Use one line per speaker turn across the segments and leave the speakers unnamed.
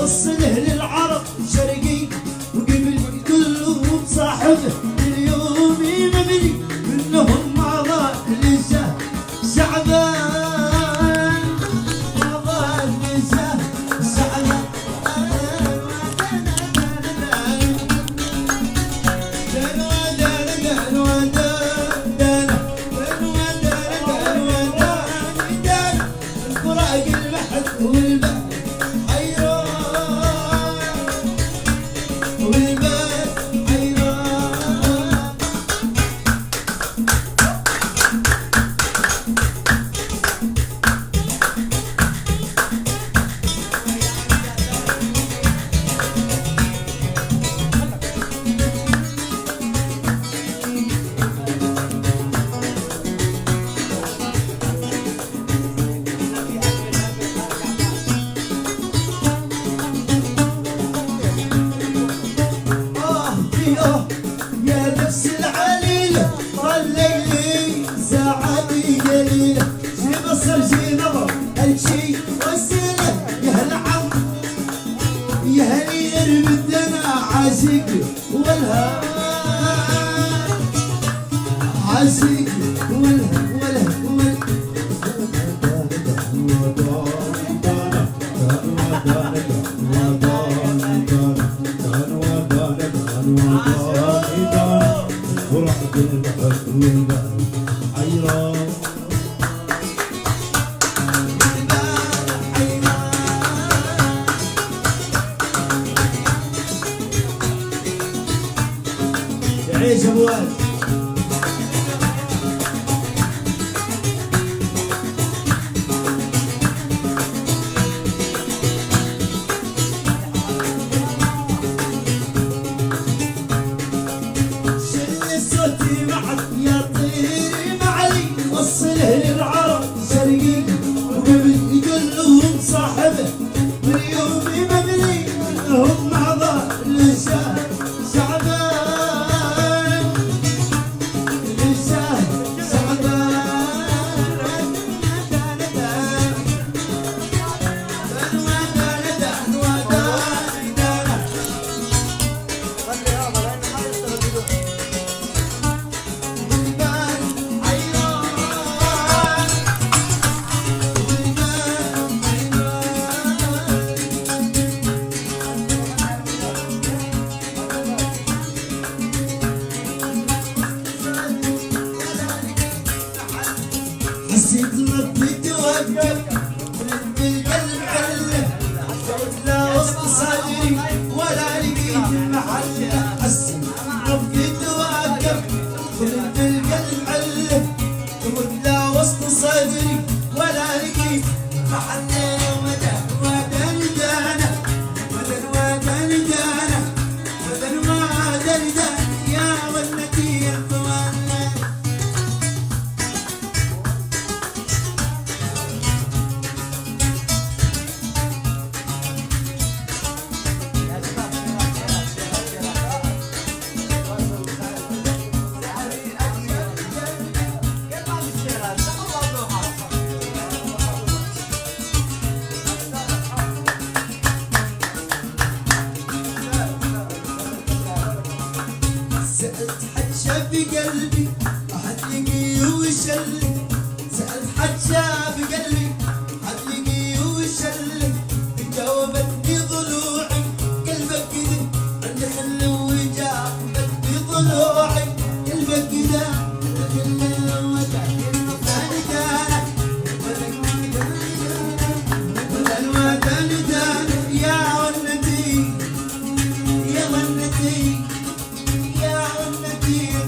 وصله للعرب شرقي وقبل كلهم صاحبه اليوم مبني منهم ما ضل لسه شعبان ما ضل لسه شعبان يا نفس العليلة طليلي ساعاتي قليلة شي بصر شي نظر هالشي وسيلة يا هالعم يا هالير بدنا عاشق والها عاشق والها عيش ابو واد شل صوتي معك يا طيري معلي وصله للعرب شرقي وقبل كلهم صاحبه واليوم مبني منهم مع ضال شعبان حسيت ربي توقف بالقلب علق صوت لا وسط صدري ولا لقيت محله حسيت ربي توقف بالقلب علق صوت لا وسط صدري ولا لقيت محله ودن دانا يا ولدي يا طوالي سألت حجة بقلبي حتلقي وشلي سألت حجة بقلبي حتلقي وشلي جاوبتني ضلوعي قلبك كده عند خل وجاوبت بضلوعي قلبك كده يا ولدي يا ولدي يا ولدي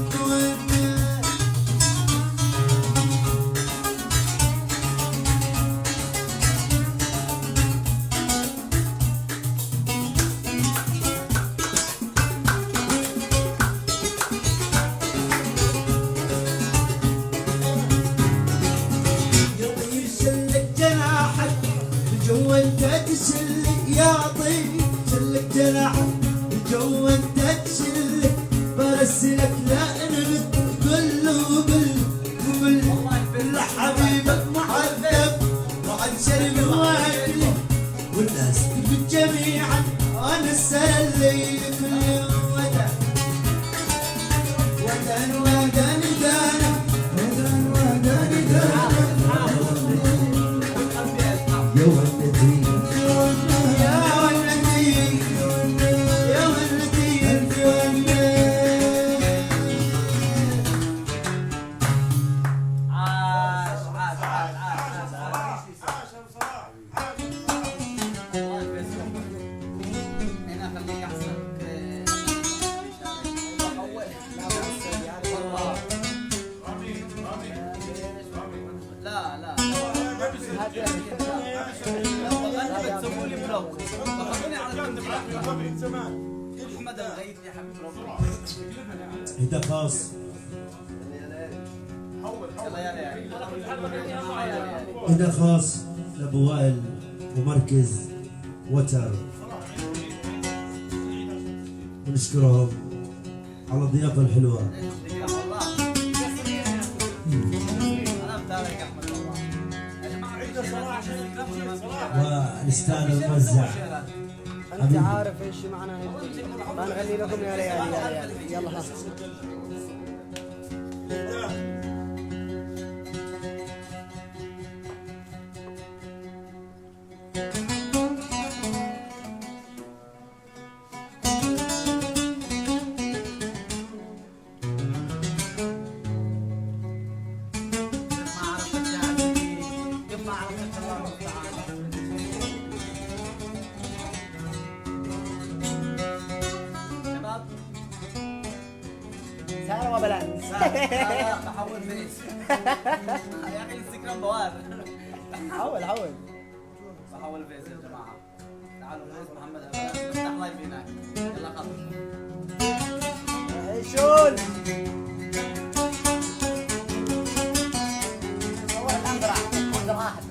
تشلك يا طيب شلك جناحك الجو انت تشلك برسلك لا نرد قل حبيبك معذب وعن شرب واكله والناس بالجميع هدا خاص. هدا خاص لابو وائل ومركز وتر، ونشكرهم على الضيافة الحلوة. والاستاذ الموزع
انت عارف ايش معنى ما نغني لكم يا ليالي يا ليالي. يلا ها سارة وبلان.
بحول فيس يا اخي الانستغرام بواب.
حول
بحول فيس يا جماعه. تعالوا فيس محمد أبلان نفتح لايف هناك. يلا خلص
عيشون روح الأنقرة منظر واحد.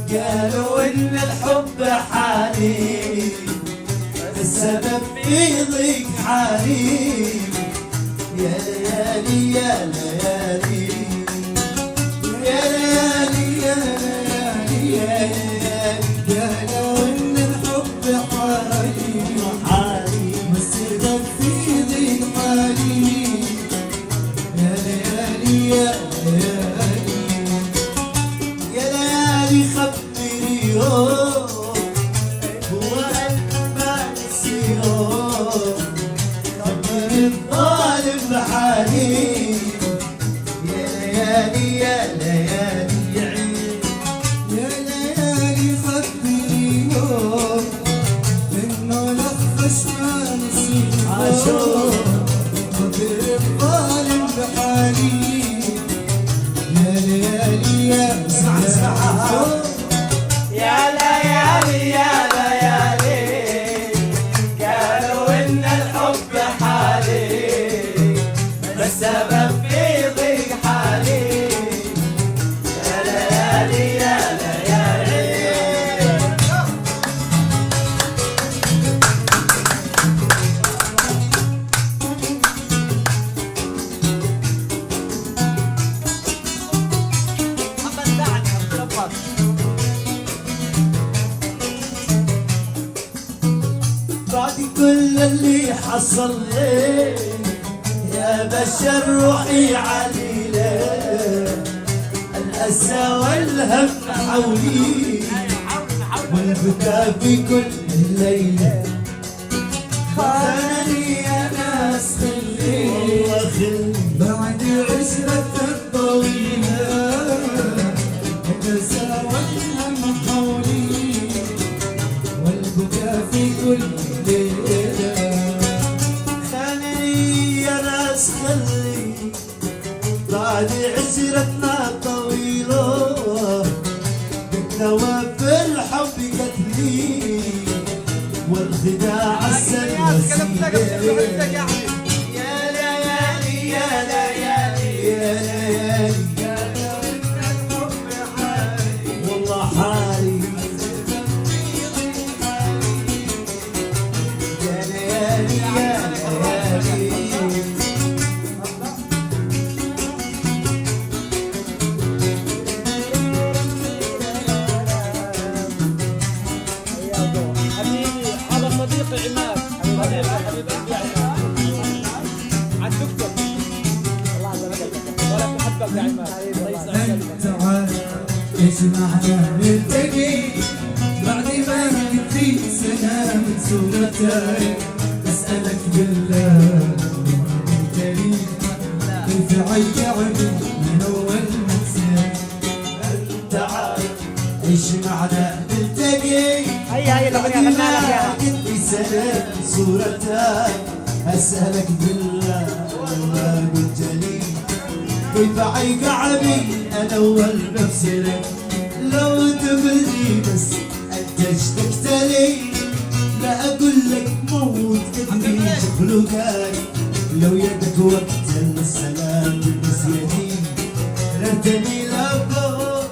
قالوا ان الحب حالي، السبب في ضيق حالي. يا ليالي يا ليالي يا ليالي يا ليالي يا ليالي، قالوا ان الحب حالي والسبب في ضيق حالي. يا ليالي يا ليالي يا ليالي خبري يوم وما نسي يوم، خبر الظالم بحالي. يا ليالي يا ليالي يا ليالي خبري يوم انه لخش ما نسي يوم، خبر الظالم بحالي. يا ليالي يا ليالي يا ليالي قالوا ان الحب حالي، والسبب في ضيق حالي. يا ليالي يا ليالي بعد كل اللي حصل لي يا بشر روحي عليلة، الأسى والهم حولي والبكاء في كل ليلة. خانني يا ناس خلي بعد عشرة الطويلة، الأسى والهم حولي والبكاء في كل ليلة. خلي يا ناس خلي بعد عشرتنا طويلة، بالنوى بالحب قتلي والخداع السن وسيلة. يا ليالي يا ليالي يا ليالي والله حالي. يا ليالي يا ليالي
حبيبي هذا صديقي عماد، حبيب قلبي عاد دكتور الله عز وجل ولا تحبك يا عماد. الله يسعدك.
تعال ايش معنى نلتقي بعد ما كنت سنة من صورتك أسألك بالله الكريم كيف عيعني من أول مكسر أنت عارف عيش معنا نلتقي
هيا الأغنية غناها لك ياها.
كنت سنة من صورتك أسألك بالله الله بالجليل كيف عيقعبي أنا أول مبسرك لو تبني بس أنت اشتقت لي لا أقول لك موت ابني شكلك لو يدك وقت السلام بس يدي رتبي لفوق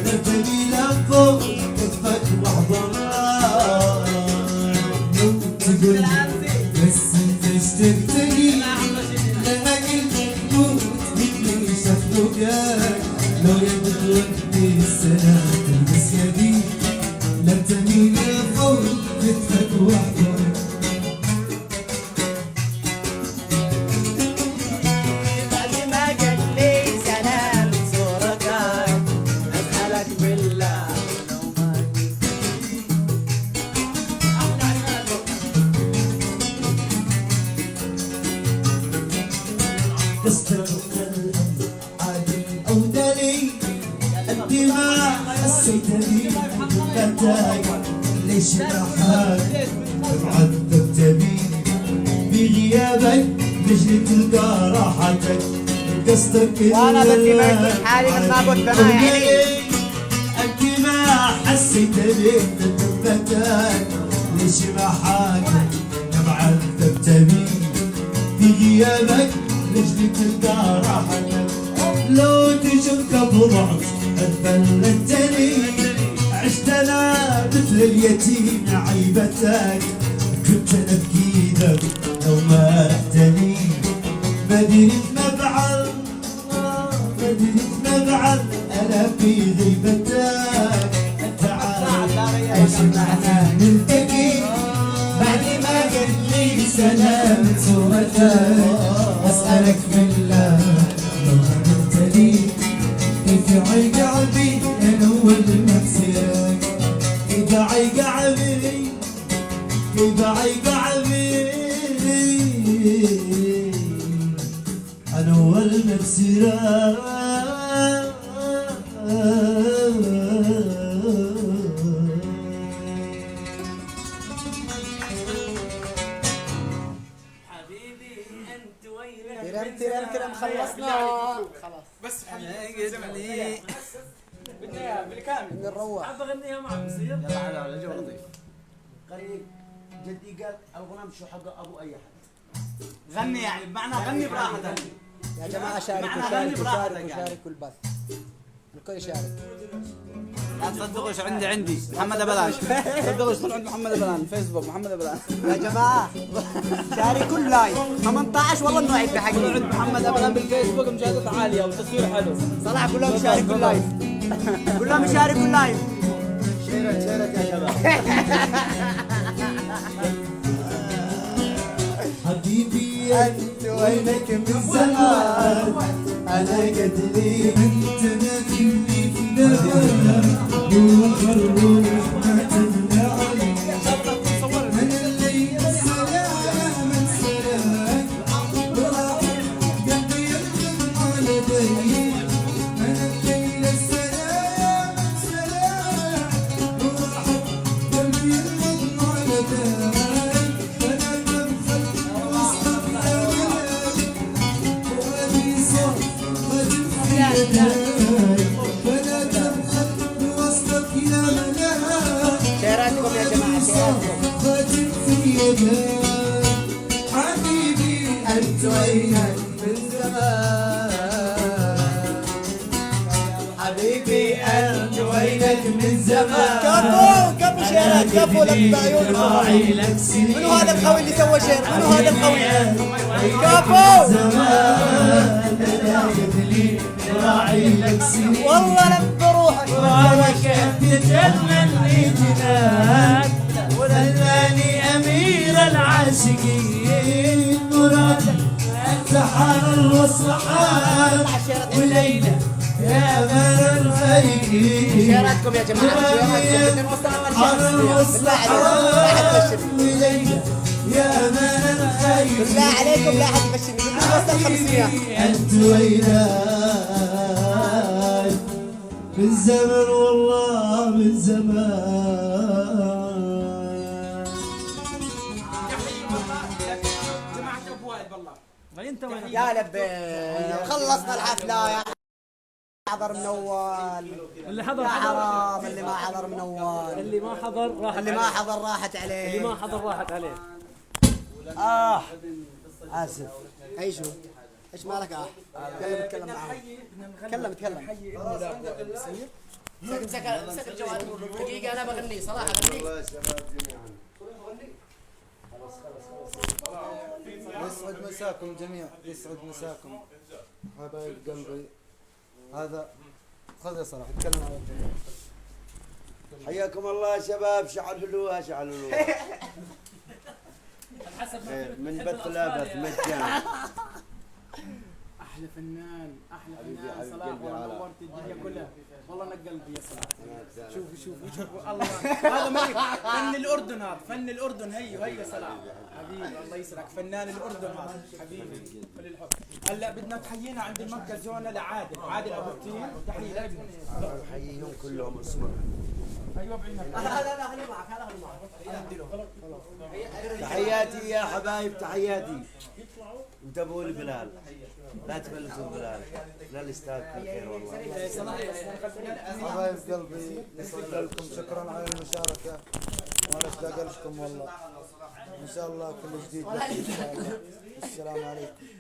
رتبي لفوق كتفك وحضنك لو تقول بس انت اشتقت لي لا أقول لك موت ابني شكلك لو يدك وقت السلام بس يدي لا تميل فوق كتفك وحدك
بعد ما قال لي سلام صورتك أسألك بالله لو ما
قصدك القلب عادي أو دليل قد ما حسيت بي بكاك ليش راحك معذبت بي بغيابك لجل تلقى راحتك قصدك
وأنا بدي ما يكون حالي من ما قلت أنا يا عيني.
قد ما حسيت بي بكاك ليش راحك معذبت بي بغيابك لجل تلقى راحتك لو تشوفك بضعف اتفلتني عشت انا مثل اليتيم عيبتك كنت انا بكيدك لو ما رحتني ما دريت ما بعد ما دريت ما بعد انا في غيبتك انت عارف عيش معنا نلتقي بعد ما قلت لي سلام صورتك اسالك بالله لو قلت لي كيف عيق عبي انا اول مكسرك كيف عيق عبي كيف عيق عبي انا اول مكسرك
ترم خلصنا خلاص
بس
لي
بدنا اياها بالكامل
نروح.
عم بغنيها معك بصير
يلا على الجو لطيف
قريب جدي قال الغنم شو حق ابو اي حد
غني يعني بمعنى غني براحتك
يا جماعة شاركوا
معنا غني
شاركوا
براحتك
شاركوا
يعني.
شاركوا البث الكل يشارك.
لا تصدقوا ايش عندي محمد ابلان تصدقوا ايش عند محمد ابلان فيسبوك محمد ابلان
يا جماعة شاركوا اللايف 18 والله انه عيب بحقي.
عند محمد ابلان بالفيسبوك مشاهدات عاليه وتصوير حلو
صراحة كلهم يشاركوا اللايف كلهم يشاركوا اللايف.
شيرت يا شباب
حبيبي انت وينك من زمان انا قد لي انت ناكلني في نهار وخروج ما تمنع من الليل سلام سلام وراح قلبي يخدم على دي من الليل سلام سلام وراح قلبي يخدم على دي
شارككم يا جماعة شارككم.
حبيبي انت وينك من زمان حبيبي انت وينك من زمان
كفو كفو شيرات كفو لك بعيونكم.
راعي لك سنين
منو هذا القوي اللي سوى شير؟ منو هذا القوي؟ كفو
زمان انا لي راعي لك سنين
والله لب روحك.
وراك تتمنى جنان ودلاني امير العاشقين مرادك انت حار الوصحان وليلى يا من الخير
زياراتكم يا جماعه، زياراتكم بدنا نوصل اقل شيء 500 بالله عليكم لا احد يبشرني،
يا من الخير
بالله عليكم لا احد يبشرني، بدنا نوصل 500.
انت وياي من زمن والله من زمان.
جماعة ابو وائل بالله. انت وين؟
يا لبي خلصنا الحفله يا حضر من اول.
اللي حضر
يا
حضر،
حرام اللي ما حضر من اول،
اللي ما حضر راحت
اللي
عليه.
ما حضر راحت عليه،
اللي ما حضر راحت عليه.
اسف. ايشو ايش مالك يلا بتكلم معاه. تكلم مسك الجوال دقيقة أنا بغني صراحة بغني.
يسعد مساكم جميعا، يسعد مساكم حبايب قلبي. هذا خذ يا صلاح اتكلم على الجميع.
حياكم الله يا شباب، شعللوها شعللوها من بث لابث مجانا.
احلى فنان
حبيبي
صلاح،
قلبي
والله
على.
نورت الدنيا كلها، والله نق قلبي يا صلاح. شوفوا الله، هذا ملك فن الاردن، هذا فن الاردن. هي صلاح حبيبي، الله يسرك، فنان الاردن هذا حبيبي كل الحب. هلا بدنا تحيينا عند المركز هون لعادل ابو التين، تحيه لابنه.
حييهم كلهم اسمع.
ايوه بعينك.
لا خليه معك، هذا خليه معك.
تحياتي يا حبايب، تحياتي. انتبهوا لبلال، لا تبلشوا بلال، بلال يستاهل كل خير والله.
حبايب قلبي يسعد لكم، شكرا على المشاركة وانا اشتاق لكم والله. ان شاء الله كل جديد ان شاء الله. السلام عليكم.